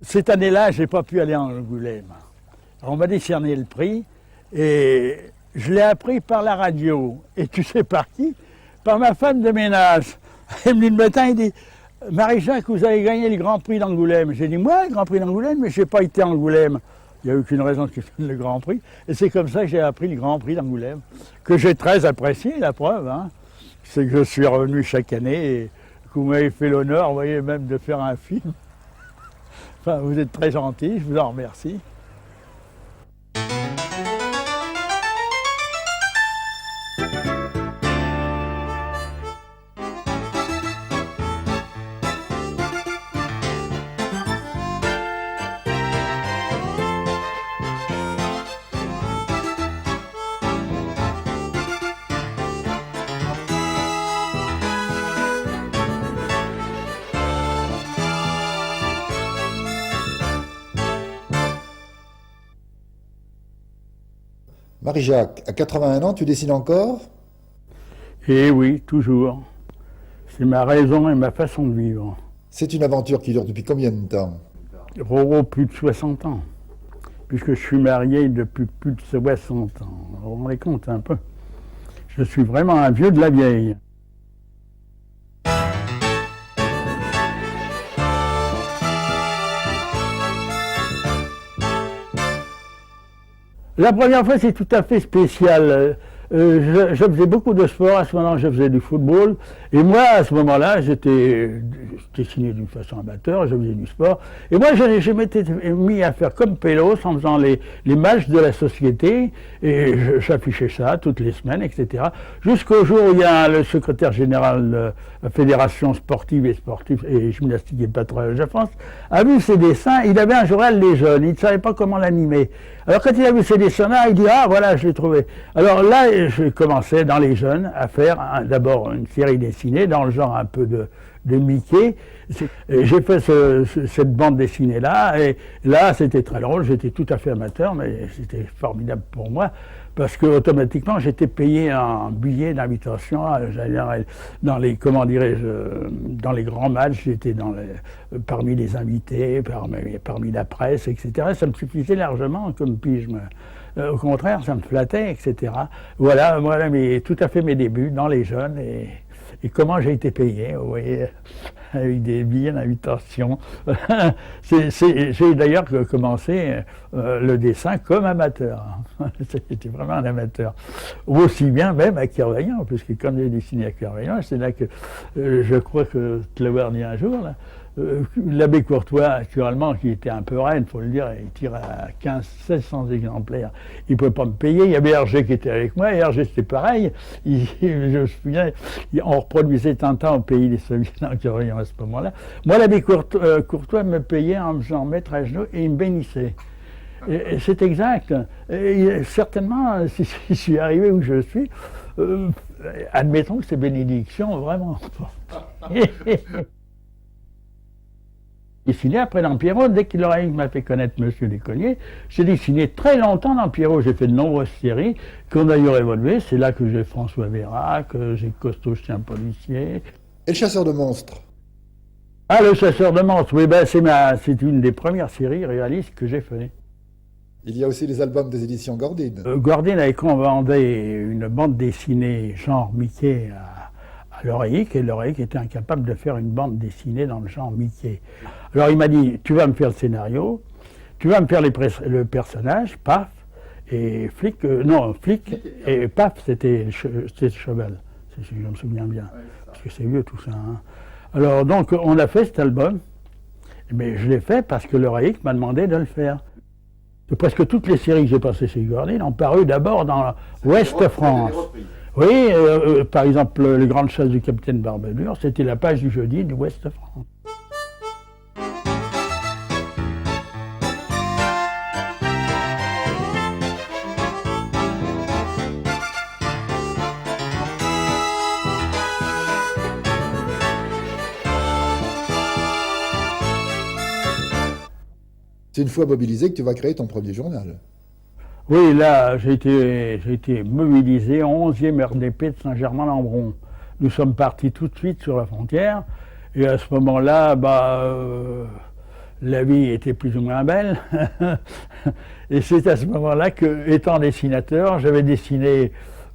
Cette année-là, je n'ai pas pu aller en Angoulême. Alors, on m'a décerné le prix et je l'ai appris par la radio. Et tu sais par qui? Par ma femme de ménage. Elle me dit le matin, il dit « Marie-Jacques, vous avez gagné le Grand Prix d'Angoulême. » J'ai dit « Moi, le Grand Prix d'Angoulême, mais je n'ai pas été à Angoulême. » Il n'y a aucune raison que je donne le Grand Prix. Et c'est comme ça que j'ai appris le Grand Prix d'Angoulême, que j'ai très apprécié, la preuve. Hein. C'est que je suis revenu chaque année et que vous m'avez fait l'honneur, vous voyez, même de faire un film. Enfin, vous êtes très gentil, je vous en remercie. Marie-Jacques, à 81 ans, tu dessines encore? Eh oui, toujours. C'est ma raison et ma façon de vivre. C'est une aventure qui dure depuis combien de temps? Oh, plus de 60 ans. Puisque je suis marié depuis plus de 60 ans. Vous vous rendez compte un peu? Je suis vraiment un vieux de la vieille. La première fois, c'est tout à fait spécial. Je faisais beaucoup de sport, à ce moment-là, je faisais du football. Et moi, à ce moment-là, j'étais signé d'une façon amateur, je faisais du sport. Et moi, je m'étais mis à faire comme Pélos en faisant les matchs de la société. Et j'affichais ça toutes les semaines, etc. Jusqu'au jour où il y a le secrétaire général de la Fédération sportive et gymnastique et patronage de France a vu ces dessins. Il avait un journal Les Jeunes, il ne savait pas comment l'animer. Alors quand il a vu ces dessins-là, il dit « Ah, voilà, je l'ai trouvé ». Alors là, je commençais dans Les Jeunes à faire d'abord une série dessinée dans le genre un peu de Mickey. J'ai fait cette bande dessinée-là, et là, c'était très drôle, j'étais tout à fait amateur, mais c'était formidable pour moi, parce que automatiquement, j'étais payé un billet d'invitation dans les, comment dirais-je, dans les grands matchs, j'étais parmi les invités, parmi la presse, etc. Ça me suffisait largement comme pige. Au contraire, ça me flattait, etc. Voilà tout à fait mes débuts dans Les Jeunes et comment j'ai été payé, vous voyez, avec des billets d'invitation. J'ai d'ailleurs commencé le dessin comme amateur. J'étais vraiment un amateur. Aussi bien même à Kerveillant, puisque quand j'ai dessiné à Kerveillant, c'est là que je crois que te l'avoir dit un jour, là, l'abbé Courtois, actuellement, qui était un peu reine, il faut le dire, il tire à 1500-1600 exemplaires. Il ne pouvait pas me payer. Il y avait Hergé qui était avec moi, et Hergé c'était pareil. Je me souviens, on reproduisait Tintin au pays des Soviets à ce moment-là. Moi, l'abbé Courtois me payait en me faisant mettre à genoux et il me bénissait. C'est exact. Et certainement, si je suis arrivé où je suis, admettons que c'est bénédiction, vraiment. Dessiné après dans Pierrot, dès qu'il m'a fait connaître Monsieur Desconniers, j'ai dessiné très longtemps dans Pierrot. J'ai fait de nombreuses séries qui ont d'ailleurs évolué. C'est là que j'ai François Vérac, que j'ai Costaud Chien Policier. Et le chasseur de monstres? Ah, le chasseur de monstres, oui, ben, c'est une des premières séries réalistes que j'ai fait. Il y a aussi les albums des éditions Gordine. Gordine avait commandé une bande dessinée genre Mickey à Loreillic, et Loreillic était incapable de faire une bande dessinée dans le genre Mickey. Alors il m'a dit, tu vas me faire le scénario, tu vas me faire le personnage, paf, et flic, et paf, c'était cheval, si je me souviens bien, parce que c'est vieux tout ça. Hein. Alors donc on a fait cet album, mais je l'ai fait parce que Loreillic m'a demandé de le faire. Presque toutes les séries que j'ai passées chez Gordine ont paru d'abord dans l'Ouest France. Oui, par exemple, les grandes chasses du capitaine Barbelure, c'était la page du jeudi du Ouest France. C'est une fois mobilisé que tu vas créer ton premier journal. Oui, là, j'ai été mobilisé au 11e RDP de Saint-Germain-Lambron. Nous sommes partis tout de suite sur la frontière, et à ce moment-là, la vie était plus ou moins belle. Et c'est à ce moment-là que, étant dessinateur, j'avais dessiné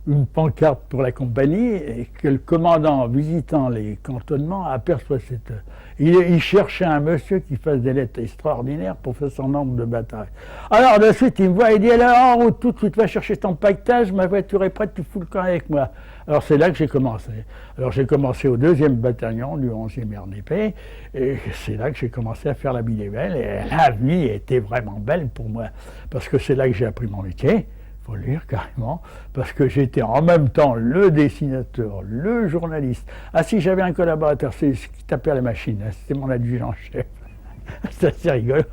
une pancarte pour la compagnie et que le commandant, visitant les cantonnements, aperçoit cette... Il cherchait un monsieur qui fasse des lettres extraordinaires pour faire son ordre de bataille. Alors de suite, il me voit, il dit, alors en route, tout de suite, va chercher ton paquetage, ma voiture est prête, tu fous le camp avec moi. Alors c'est là que j'ai commencé. Alors j'ai commencé au 2e bataillon du 11e RDP, et c'est là que j'ai commencé à faire la vie des belles, et la vie était vraiment belle pour moi, parce que c'est là que j'ai appris mon métier. Faut le dire carrément, parce que j'étais en même temps le dessinateur, le journaliste. Ah si, j'avais un collaborateur, c'est ce qui tapait à la machine, c'était mon adjudant-chef. C'est assez rigolo,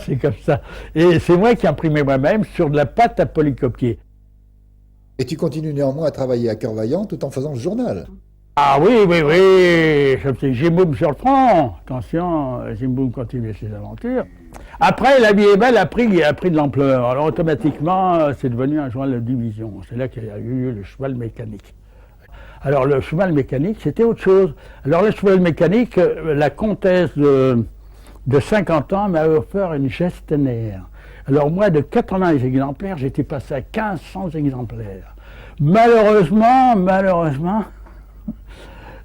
c'est comme ça. Et c'est moi qui imprimais moi-même sur de la pâte à polycopier. Et tu continues néanmoins à travailler à cœur vaillant tout en faisant ce journal. Ah oui, oui, oui, Jim Boom sur le front. Attention, Jim Boom continue ses aventures. Après, La vie est belle a pris de l'ampleur. Alors automatiquement, c'est devenu un journal de division. C'est là qu'il y a eu le cheval mécanique. Alors le cheval mécanique, c'était autre chose. Alors le cheval mécanique, la comtesse de 50 ans m'a offert une Gestener. Alors moi, de 80 exemplaires, j'étais passé à 1500 exemplaires. Malheureusement,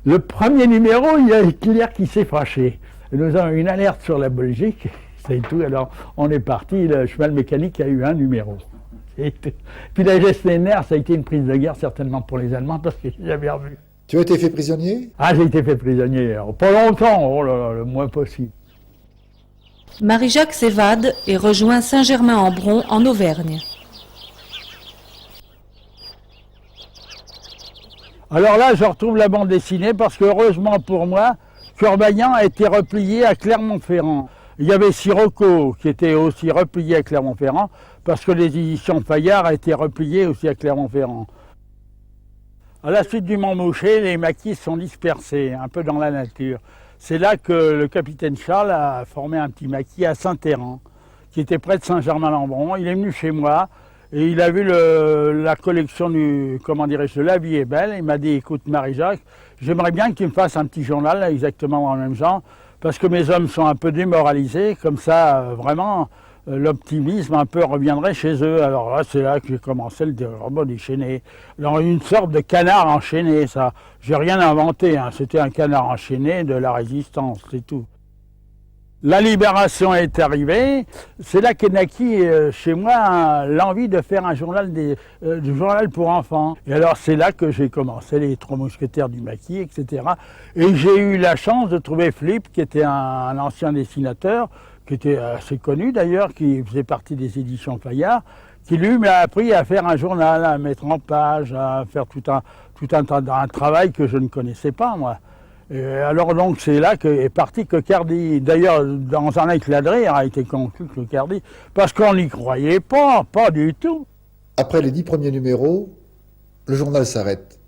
le premier numéro, il y a Hitler qui s'est fâché. Nous avons une alerte sur la Belgique, c'est tout. Alors on est parti, le cheval mécanique a eu un numéro. Puis la Gestener, ça a été une prise de guerre certainement pour les Allemands parce que j'avais revu. Tu as été fait prisonnier? Ah, j'ai été fait prisonnier. Alors, pas longtemps, oh là là, le moins possible. Marie-Jacques s'évade et rejoint Saint-Germain-en-Bron en Auvergne. Alors là, je retrouve la bande dessinée parce que, heureusement pour moi, Cœur vaillant a été replié à Clermont-Ferrand. Il y avait Sirocco qui était aussi replié à Clermont-Ferrand parce que les éditions Fayard a été repliées aussi à Clermont-Ferrand. À la suite du Mont Mouché, les maquis sont dispersés un peu dans la nature. C'est là que le capitaine Charles a formé un petit maquis à Saint-Héran, qui était près de Saint-Germain-en-Bron. Il est venu chez moi et il a vu la collection de La vie est belle. Il m'a dit, écoute Marie-Jacques, j'aimerais bien que tu me fasses un petit journal là, exactement dans le même genre, parce que mes hommes sont un peu démoralisés, comme ça vraiment l'optimisme un peu reviendrait chez eux. Alors là, c'est là que j'ai commencé le robot déchaîné. Alors une sorte de canard enchaîné, ça. J'ai rien inventé, hein. C'était un canard enchaîné de la résistance, c'est tout. La libération est arrivée, c'est là qu'est naquit chez moi l'envie de faire un journal, du journal pour enfants. Et alors c'est là que j'ai commencé les 3 mousquetaires du maquis, etc. Et j'ai eu la chance de trouver Flip, qui était un ancien dessinateur, qui était assez connu d'ailleurs, qui faisait partie des éditions Fayard, qui lui m'a appris à faire un journal, à mettre en page, à faire tout un travail que je ne connaissais pas moi. Et alors donc c'est là qu'est parti Cocardi. D'ailleurs, dans un éclat de rire a été conclu Cocardi, parce qu'on n'y croyait pas du tout. Après les 10 premiers numéros, le journal s'arrête.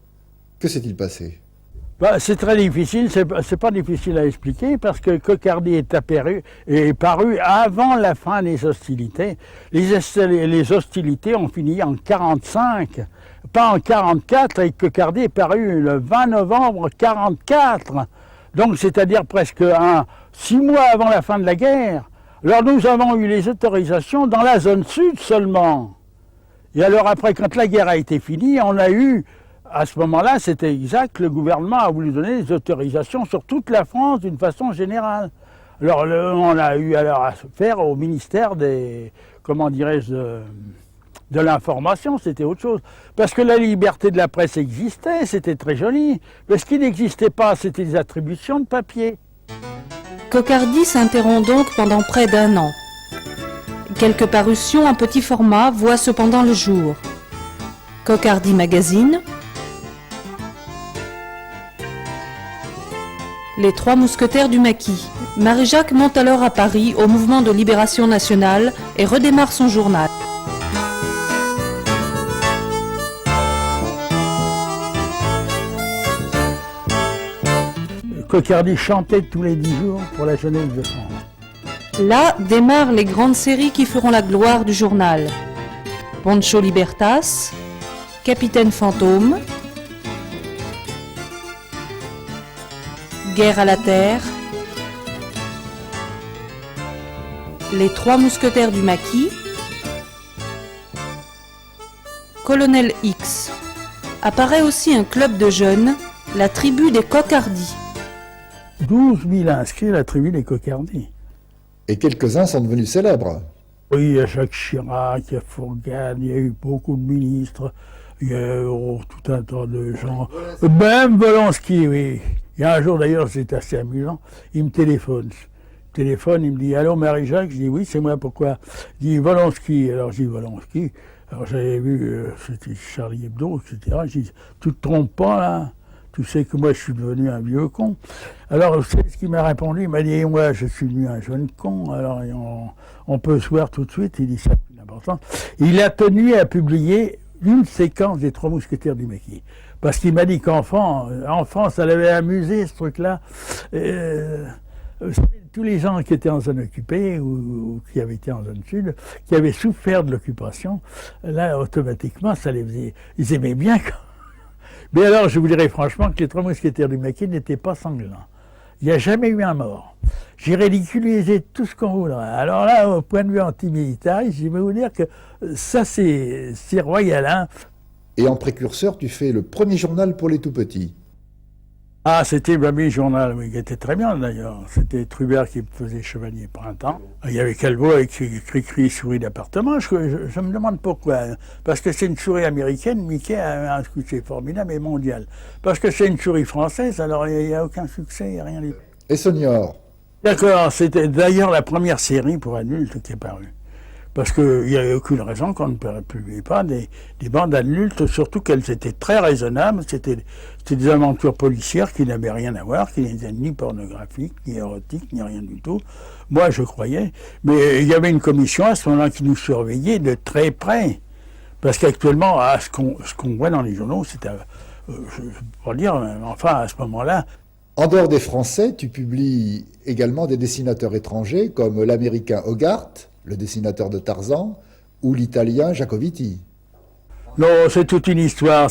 Que s'est-il passé? C'est très difficile, c'est pas difficile à expliquer, parce que Cocardi est paru avant la fin des hostilités. Les hostilités ont fini en 1945. Pas en 1944, et Cocardi est paru le 20 novembre 1944. Donc c'est-à-dire presque 6 mois avant la fin de la guerre. Alors nous avons eu les autorisations dans la zone sud seulement. Et alors après, quand la guerre a été finie, on a eu, à ce moment-là, c'était exact, le gouvernement a voulu donner des autorisations sur toute la France d'une façon générale. Alors on a eu alors affaire au ministère des, comment dirais-je, de l'information, c'était autre chose. Parce que la liberté de la presse existait, c'était très joli. Mais ce qui n'existait pas, c'était des attributions de papier. Cocardi s'interrompt donc pendant près d'1 an. Quelques parutions en petit format voient cependant le jour. Cocardi Magazine, Les 3 mousquetaires du maquis. Marie-Jacques monte alors à Paris au mouvement de libération nationale et redémarre son journal. Cocardi chantait tous les 10 jours pour la jeunesse de France. Là démarrent les grandes séries qui feront la gloire du journal. Poncho Libertas, Capitaine Fantôme, Guerre à la Terre, Les Trois Mousquetaires du Maquis, Colonel X. Apparaît aussi un club de jeunes, la tribu des Cocardis. 12 000 inscrits à la tribu des Cocardis. Et quelques-uns sont devenus célèbres. Oui, il y a Jacques Chirac, il y a Fourgane, il y a eu beaucoup de ministres, il y a eu tout un tas de gens. Même Volonsky, oui. Il y a un jour d'ailleurs, c'est assez amusant, il me téléphone. Il me dit « Allô Marie-Jacques ?» Je dis « Oui, c'est moi, pourquoi ?» Il dit « Volonsky ». Alors je dis « Volonsky ». Alors j'avais vu, c'était Charlie Hebdo, etc. Je dis « Tu te trompes pas là ? Tu sais que moi je suis devenu un vieux con. » Alors vous savez ce qu'il m'a répondu? Il m'a dit « Moi je suis devenu un jeune con, alors on peut se voir tout de suite. » Il dit « Ça plus important. » Il a tenu à publier une séquence des Trois Mousquetaires du Maquis. Parce qu'il m'a dit qu'enfant, ça l'avait amusé ce truc-là. Vous savez, tous les gens qui étaient en zone occupée ou qui avaient été en zone sud, qui avaient souffert de l'occupation, là, automatiquement, ça les faisait... Ils aimaient bien. Mais alors, je vous dirais franchement que les Trois Mousquetaires du Maquis n'étaient pas sanglants. Il n'y a jamais eu un mort. J'ai ridiculisé tout ce qu'on voudra. Alors là, au point de vue antimilitariste, je vais vous dire que ça, c'est royal. Hein. Et en précurseur, tu fais le premier journal pour les tout-petits. Ah, c'était le journal, oui, qui était très bien d'ailleurs. C'était Trubert qui faisait Chevalier Printemps. Il y avait Calvo avec Cri-Cri, souris d'appartement. Je me demande pourquoi. Parce que c'est une souris américaine, Mickey a un succès formidable et mondial. Parce que c'est une souris française, alors il n'y a aucun succès, rien du tout. Et Senior? D'accord, c'était d'ailleurs la première série pour adultes qui est parue. Parce qu'il n'y avait aucune raison qu'on ne publie pas des bandes adultes, surtout qu'elles étaient très raisonnables. C'était des aventures policières qui n'avaient rien à voir, qui n'étaient ni pornographiques, ni érotiques, ni rien du tout. Moi, je croyais. Mais il y avait une commission à ce moment-là qui nous surveillait de très près. Parce qu'actuellement, ce qu'on voit dans les journaux, c'est, je ne peux pas dire, enfin, à ce moment-là. En dehors des Français, tu publies également des dessinateurs étrangers comme l'Américain Hogarth, le dessinateur de Tarzan, ou l'Italien Jacoviti. Non, c'est toute une histoire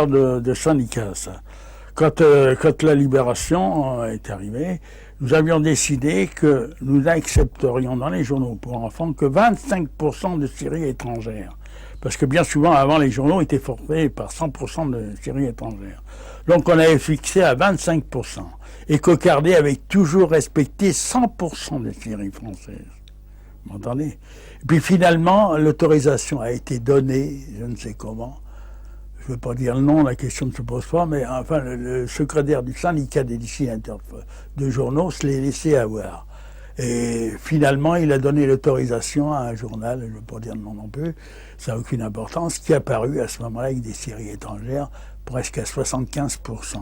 de syndicat, ça. Quand la libération est arrivée, nous avions décidé que nous n'accepterions dans les journaux pour enfants que 25% de séries étrangères. Parce que bien souvent, avant, les journaux étaient forfaits par 100% de séries étrangères. Donc on avait fixé à 25%. Et Cocardet avait toujours respecté 100% des séries françaises. Vous m'entendez? Et puis finalement, l'autorisation a été donnée, je ne sais comment. Je ne veux pas dire le nom, la question ne se pose pas, mais enfin, le secrétaire du syndicat des dessinateurs de journaux se l'est laissé avoir. Et finalement, il a donné l'autorisation à un journal, je ne veux pas dire le nom non plus, ça n'a aucune importance, qui est apparu à ce moment-là avec des séries étrangères, presque à 75%.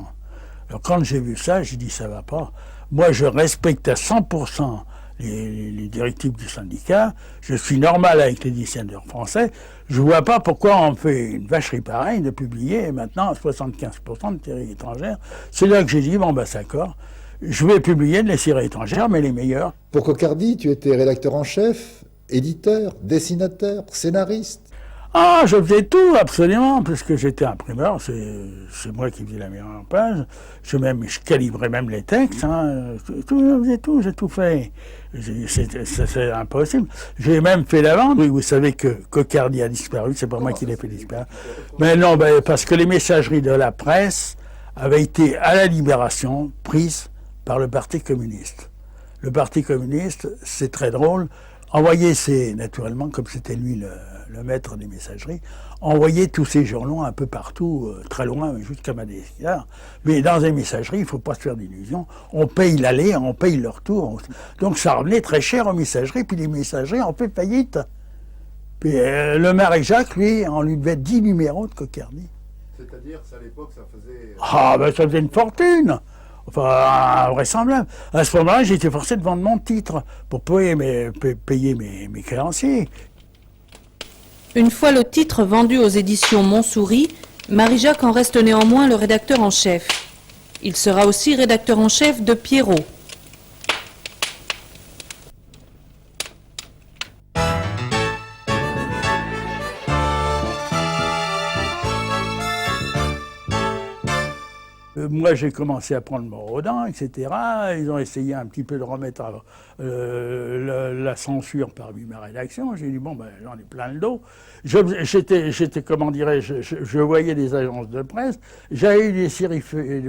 Alors quand j'ai vu ça, j'ai dit ça va pas. Moi, je respecte à 100% les directives du syndicat, je suis normal avec les dessinateurs français, je ne vois pas pourquoi on fait une vacherie pareille de publier maintenant 75% de séries étrangères. C'est là que j'ai dit, bon ben d'accord, je vais publier des séries étrangères, mais les meilleures. Pour Cocardi, tu étais rédacteur en chef, éditeur, dessinateur, scénariste. Ah, je faisais tout, absolument, puisque j'étais imprimeur, c'est moi qui faisais la mise en page. Je calibrais même les textes, hein, je faisais tout, j'ai tout fait. C'est impossible. J'ai même fait la vente. Oui, vous savez que Cocardi a disparu, c'est pas moi qui l'ai fait disparaître. Mais non, parce que les messageries de la presse avaient été, à la Libération, prises par le Parti communiste. Le Parti communiste, c'est très drôle, envoyait naturellement, comme c'était lui le maître des messageries, envoyer tous ces journaux un peu partout, très loin, jusqu'à Madagascar. Mais dans les messageries, il ne faut pas se faire d'illusions. On paye l'aller, on paye le retour. Donc ça revenait très cher aux messageries, puis les messageries ont fait faillite. Puis le Marie-Jacques, lui, on lui devait 10 numéros de Cocardi. C'est-à-dire qu'à l'époque, ça faisait... Ah, ben ça faisait une fortune. Enfin, invraisemblable. À ce moment-là, j'ai été forcé de vendre mon titre pour payer mes créanciers. Une fois le titre vendu aux éditions Montsouris, Marie-Jacques en reste néanmoins le rédacteur en chef. Il sera aussi rédacteur en chef de Pierrot. moi, j'ai commencé à prendre mon Rodin, etc. Ils ont essayé un petit peu de remettre la censure parmi ma rédaction. J'ai dit, bon, ben, j'en ai plein le dos. J'étais, comment dirais-je, je voyais des agences de presse. J'avais eu des séries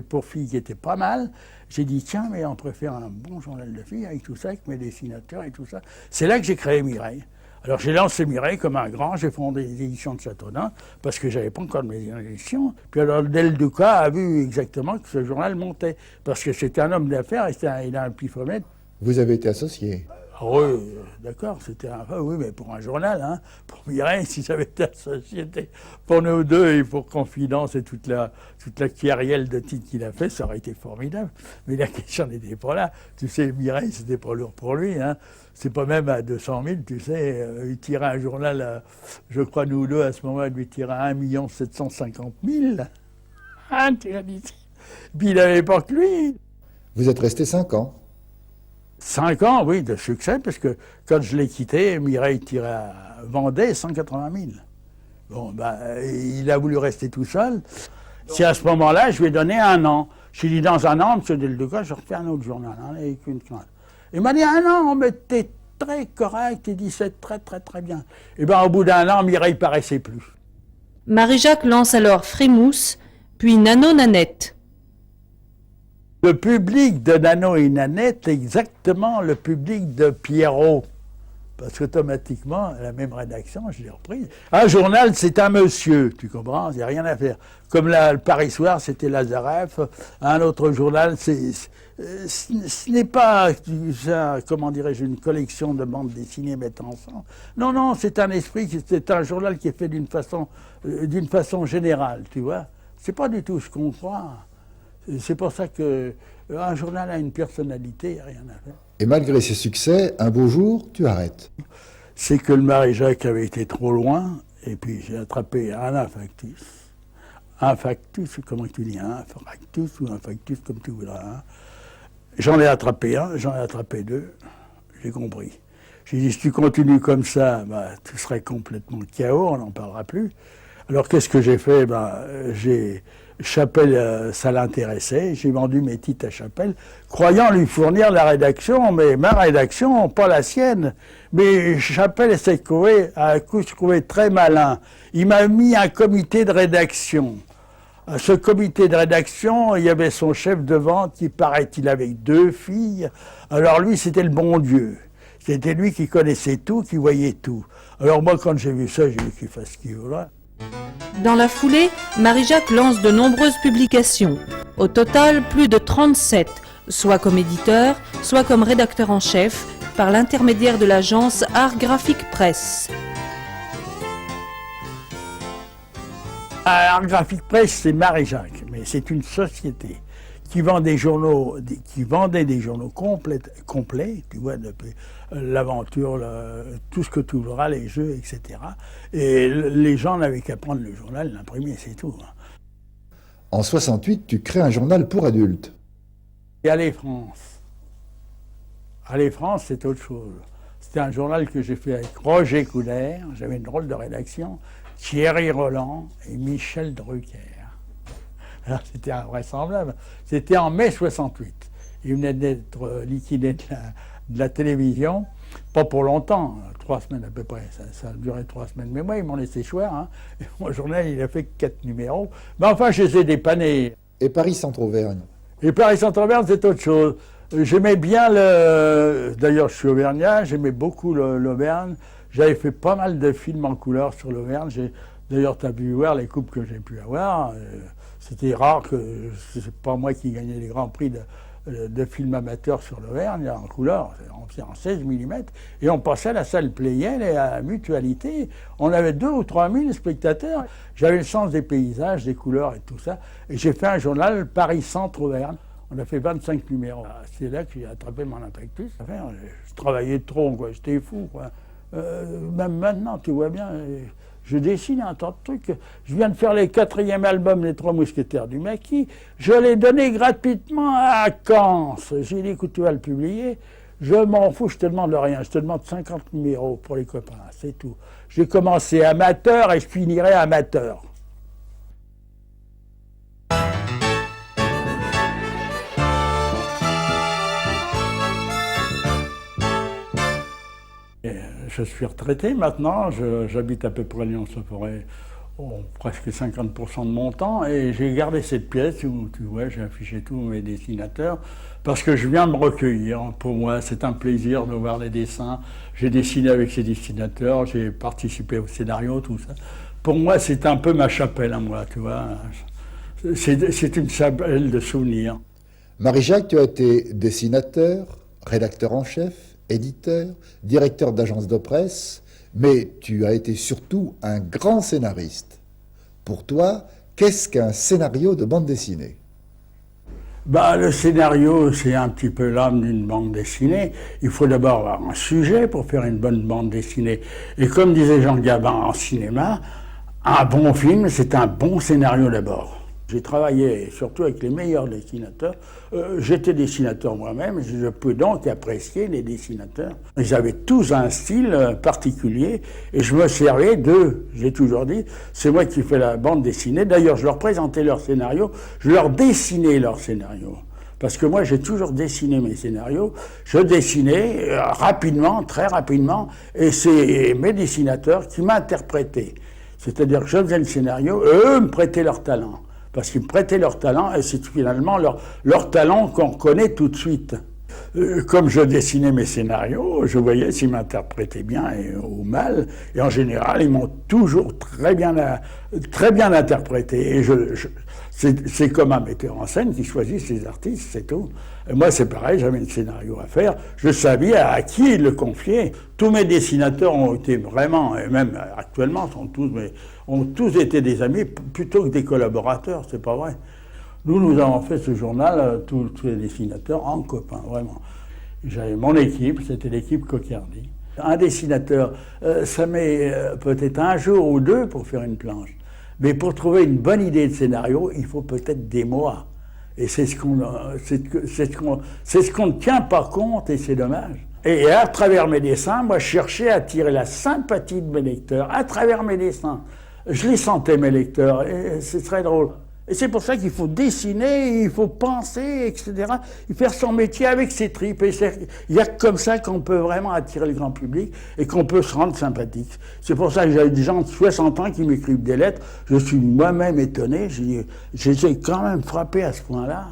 pour filles qui étaient pas mal. J'ai dit, tiens, mais on préfère un bon journal de filles avec tout ça, avec mes dessinateurs et tout ça. C'est là que j'ai créé Mireille. Alors j'ai lancé Mireille comme un grand, j'ai fondé les éditions de Châteaudun, parce que j'avais pas encore de maison d'édition. Puis alors Del Duca a vu exactement que ce journal montait, parce que c'était un homme d'affaires, il a un pifomètre. Vous avez été associé. Ah oui, d'accord, c'était oui, mais pour un journal, hein, pour Mireille, si j'avais été associé, pour nous deux et pour Confidence et toute la kyrielle de titres qu'il a fait, ça aurait été formidable. Mais la question n'était pas là. Tu sais, Mireille, c'était pas lourd pour lui, hein. C'est pas même à 200 000, tu sais, il tirait un journal, je crois, nous deux, à ce moment-là, lui tirait 1 750 000. Hein, tu as dit. Puis il n'avait pas que lui. Vous êtes resté 5 ans. 5 ans, oui, de succès, parce que quand je l'ai quitté, Mireille vendait 180 000. Bon, ben, il a voulu rester tout seul. C'est à ce moment-là, je lui ai donné 1 an. Je lui ai dit, dans 1 an, M. Del Duca, je refais un autre journal, hein, avec une crainte. Il m'a dit, 1 an, mais t'es très correct, il dit, c'est très, très, très bien. Et bien, au bout d'1 an, Mireille paraissait plus. Marie-Jacques lance alors Frémousse, puis Nano-Nanette. Le public de Nano et Nanette est exactement le public de Pierrot. Parce qu'automatiquement, la même rédaction, je l'ai reprise. Un journal, c'est un monsieur, tu comprends? Il n'y a rien à faire. Comme le Paris Soir, c'était Lazareff. Un autre journal, ce n'est pas, comment dirais-je, une collection de bandes dessinées mettant ensemble. Non, non, c'est un esprit, c'est un journal qui est fait d'une façon générale, tu vois. C'est pas du tout ce qu'on croit. C'est pour ça qu'un journal a une personnalité, il n'y a rien à faire. Et malgré ses succès, un beau jour, tu arrêtes. C'est que le Marie-Jacques avait été trop loin, et puis j'ai attrapé un infarctus. Un factus, comment tu dis, un fractus ou un factus, comme tu voudras. Hein. J'en ai attrapé un, j'en ai attrapé 2, j'ai compris. J'ai dit, si tu continues comme ça, bah, tu serais complètement chaos, on n'en parlera plus. Alors qu'est-ce que j'ai fait? Chapelle, ça l'intéressait, j'ai vendu mes titres à Chapelle, croyant lui fournir la rédaction, mais ma rédaction, pas la sienne. Mais Chapelle s'est trouvé très malin. Il m'a mis un comité de rédaction. À ce comité de rédaction, il y avait son chef de vente qui, paraît-il, avait 2 filles. Alors lui, c'était le bon Dieu. C'était lui qui connaissait tout, qui voyait tout. Alors moi, quand j'ai vu ça, j'ai vu qu'il fasse ce qu'il voulait. Dans la foulée, Marie-Jacques lance de nombreuses publications. Au total, plus de 37, soit comme éditeur, soit comme rédacteur en chef, par l'intermédiaire de l'agence Art Graphique Presse. Art Graphique Presse, c'est Marie-Jacques, mais c'est une société qui vend des journaux, qui vendait des journaux complets, tu vois, depuis l'aventure, tout ce que tu voudras, les jeux, etc. Et les gens n'avaient qu'à prendre le journal, l'imprimer, c'est tout. En 68, tu crées un journal pour adultes. Et Allez France. Allez France, c'est autre chose. C'était un journal que j'ai fait avec Roger Couder, j'avais une drôle de rédaction, Thierry Roland et Michel Drucker. Alors, c'était invraisemblable. C'était en mai 68. Il venait d'être liquidé de la télévision, pas pour longtemps, 3 semaines à peu près. Ça a duré 3 semaines. Mais moi, ils m'ont laissé choir. Hein. Et mon journal, il a fait 4 numéros. Mais enfin, je les ai dépannés. Et Paris Centre-Auvergne. Et Paris Centre-Auvergne, c'est autre chose. J'aimais bien D'ailleurs, je suis auvergnat, j'aimais beaucoup l'Auvergne. J'avais fait pas mal de films en couleur sur l'Auvergne. D'ailleurs, tu as pu voir les coupes que j'ai pu avoir. C'était rare que c'est pas moi qui gagnais les grands prix de films amateurs sur l'Auvergne en couleur, en 16 mm. Et on passait à la salle Pleyel et à la Mutualité. On avait 2 ou 3 000 spectateurs. J'avais le sens des paysages, des couleurs et tout ça. Et j'ai fait un journal Paris Centre-Auvergne. On a fait 25 numéros. C'est là que j'ai attrapé mon infarctus. Je travaillais trop, quoi. J'étais fou, quoi. Même maintenant, tu vois bien, je dessine un tas de trucs. Je viens de faire les 4e albums Les 3 Mousquetaires du Maquis. Je l'ai donné gratuitement à Caen. J'ai dit, écoute, tu vas le publier. Je m'en fous, je te demande rien. Je te demande 50 numéros pour les copains, c'est tout. J'ai commencé amateur et je finirai amateur. Je suis retraité maintenant, j'habite à peu près Lyon-Saint-Forêt, presque 50% de mon temps, et j'ai gardé cette pièce où tu vois, j'ai affiché tous mes dessinateurs, parce que je viens de me recueillir. Pour moi, c'est un plaisir de voir les dessins. J'ai dessiné avec ces dessinateurs, j'ai participé au scénario, tout ça. Pour moi, c'est un peu ma chapelle à moi, tu vois. C'est une chapelle de souvenirs. Marie-Jacques, tu as été dessinateur, rédacteur en chef, éditeur, directeur d'agence de presse, mais tu as été surtout un grand scénariste. Pour toi, qu'est-ce qu'un scénario de bande dessinée ? Le scénario, c'est un petit peu l'âme d'une bande dessinée. Il faut d'abord avoir un sujet pour faire une bonne bande dessinée. Et comme disait Jean Gabin en cinéma, un bon film, c'est un bon scénario d'abord. J'ai travaillé surtout avec les meilleurs dessinateurs. J'étais dessinateur moi-même, je peux donc apprécier les dessinateurs. Ils avaient tous un style particulier et je me servais d'eux. J'ai toujours dit, c'est moi qui fais la bande dessinée. D'ailleurs, je leur présentais leur scénario, je leur dessinais leur scénario. Parce que moi, j'ai toujours dessiné mes scénarios. Je dessinais rapidement, très rapidement, et c'est mes dessinateurs qui m'interprétaient. C'est-à-dire que je faisais le scénario, et eux me prêtaient leur talent. Parce qu'ils me prêtaient leur talent, et c'est finalement leur talent qu'on reconnaît tout de suite. Comme je dessinais mes scénarios, je voyais s'ils m'interprétaient bien ou mal, et en général, ils m'ont toujours très bien interprété. Et c'est comme un metteur en scène qui choisit ses artistes, c'est tout. Et moi, c'est pareil, j'avais un scénario à faire, je savais à qui le confier. Tous mes dessinateurs ont été vraiment, et même actuellement, ont tous été des amis plutôt que des collaborateurs, c'est pas vrai. Nous avons fait ce journal, tous les dessinateurs, en copains, vraiment. J'avais mon équipe, c'était l'équipe Cocardi. Un dessinateur, ça met peut-être un jour ou deux pour faire une planche. Mais pour trouver une bonne idée de scénario, il faut peut-être des mois. Et c'est ce qu'on ne tient pas compte, et c'est dommage. Et à travers mes dessins, moi, je cherchais à attirer la sympathie de mes lecteurs, à travers mes dessins. Je les sentais, mes lecteurs, et c'est très drôle. Et c'est pour ça qu'il faut dessiner, il faut penser, etc. Et faire son métier avec ses tripes. Et il n'y a que comme ça qu'on peut vraiment attirer le grand public et qu'on peut se rendre sympathique. C'est pour ça que j'ai des gens de 60 ans qui m'écrivent des lettres. Je suis moi-même étonné. J'ai quand même frappé à ce point-là.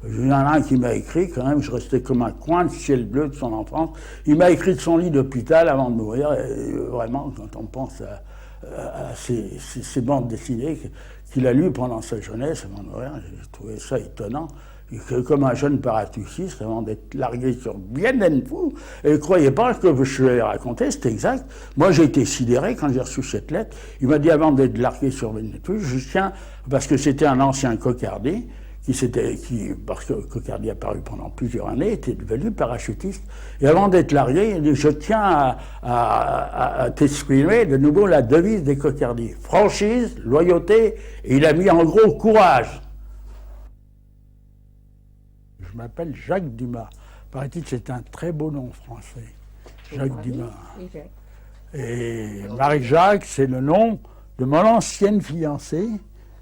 Il y en a un qui m'a écrit, quand même, je restais comme un coin de ciel bleu de son enfance. Il m'a écrit de son lit d'hôpital avant de mourir. Et vraiment, quand on pense à ces bandes dessinées qu'il a lues pendant sa jeunesse, avant de mourir, j'ai trouvé ça étonnant. Comme un jeune paratuchiste, avant d'être largué sur bien fou. Et ne croyez pas que je vais raconter, c'est exact. Moi, j'ai été sidéré quand j'ai reçu cette lettre. Il m'a dit, avant d'être largué sur Benetouche, je tiens, parce que c'était un ancien cocardi, parce que Cocardi a paru pendant plusieurs années, était devenu parachutiste. Et avant d'être largué, il dit, je tiens à t'exprimer de nouveau la devise des Cocardi. Franchise, loyauté, et il a mis en gros courage. Je m'appelle Jacques Dumas. Paraît-il que c'est un très beau nom français. Jacques Dumas. Et Marie-Jacques, c'est le nom de mon ancienne fiancée.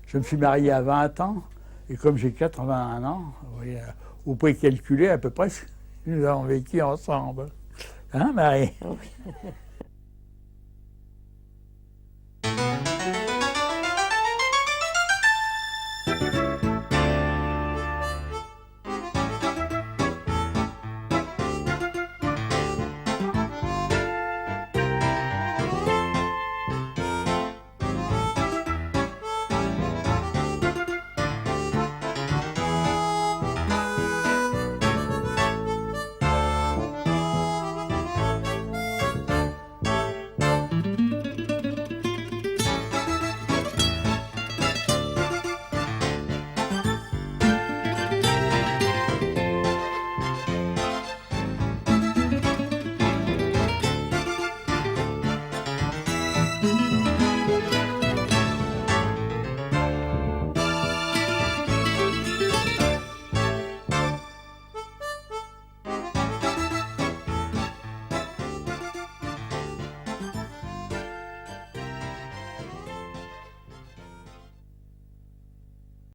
Je me suis marié à 20 ans. Et comme j'ai 81 ans, vous pouvez calculer à peu près ce que nous avons vécu ensemble. Hein, Marie ? Oui.